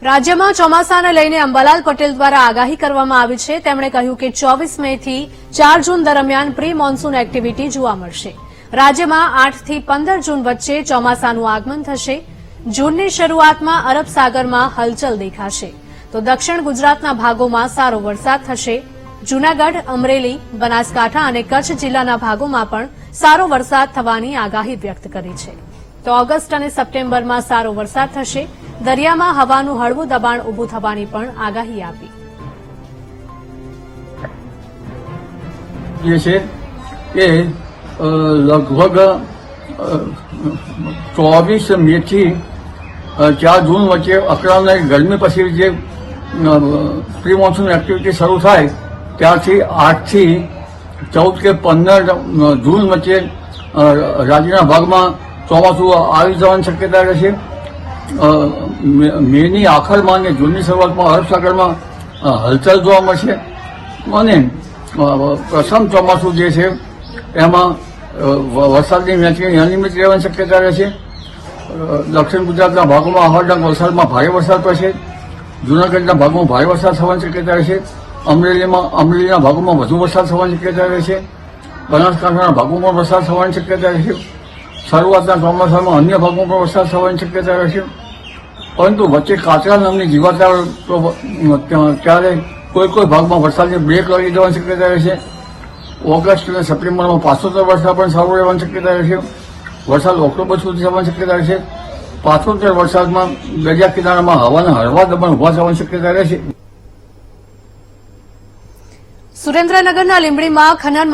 રાજ્યમાં ચોમાસાને લઈને અંબાલાલ પટેલ દ્વારા આગાહી કરવામાં આવી છે। તેમણે કહ્યું કે 24 મે થી 4 જૂન દરમિયાન પ્રી મોન્સૂન એક્ટિવિટી જોવા મળશે। રાજ્યમાં 8 થી 15 જૂન વચ્ચે ચોમાસાનું આગમન થશે। જૂનની શરૂઆતમાં અરબ સાગરમાં હલચલ દેખાશે તો દક્ષિણ ગુજરાતના ભાગોમાં સારો વરસાદ થશે। જૂનાગઢ, અમરેલી, બનાસકાંઠા અને કચ્છ જિલ્લાના ભાગોમાં પણ સારો વરસાદ થવાની આગાહી વ્યક્ત કરી છે। તો ઓગસ્ટ અને સપ્ટેમ્બરમાં સારો વરસાદ થશે। દરિયામાં હવાનું હળવું દબાણ ઉભું થવાની પણ આગાહી આપી છે કે લગભગ 24 મે થી 4 જૂન વચ્ચે અકળાવનારી ગરમી પછી જે પ્રી મોન્સૂન એક્ટિવિટી શરૂ થાય ત્યારથી 8 થી 14 કે 15 જૂન વચ્ચે રાજ્યના ભાગમાં ચોમાસું આવી જવાની શક્યતા રહેશે। મેની આખરમાં અને જૂનની શરૂઆતમાં અરબ સાગરમાં હલચલ જોવા મળશે અને પ્રથમ ચોમાસું જે છે એમાં વરસાદની મેચિંગ અનિયમિત રહેવાની શક્યતા રહેશે। દક્ષિણ ગુજરાતના ભાગોમાં અહરડાંગ વલસાડમાં ભારે વરસાદ પડશે। જૂનાગઢના ભાગમાં ભારે વરસાદ થવાની શક્યતા રહેશે। અમરેલીના ભાગોમાં વધુ વરસાદ થવાની શક્યતા રહેશે। બનાસકાંઠાના ભાગોમાં વરસાદ થવાની શક્યતા રહેશે। શરૂઆતના ચોમાસામાં અન્ય ભાગોમાં પણ વરસાદ થવાની શક્યતા રહેશે, પરંતુ વચ્ચે કાચરા નામની જીવાત ત્યારે કોઈ ભાગમાં વરસાદની બ્રેક લાગી જવાની શક્યતા રહેશે। ઓગસ્ટ અને સપ્ટેમ્બરમાં 75 વરસાદ પણ સારો રહેવાની શક્યતા રહેશે। વરસાદ ઓક્ટોબર સુધી થવાની શક્યતા રહેશે। 75 વરસાદમાં દરિયા કિનારામાં હવાના હળવા દબાણ ઉભા થવાની શક્યતા રહેશે। સુરેન્દ્રનગરના લીંબડીમાં ખનન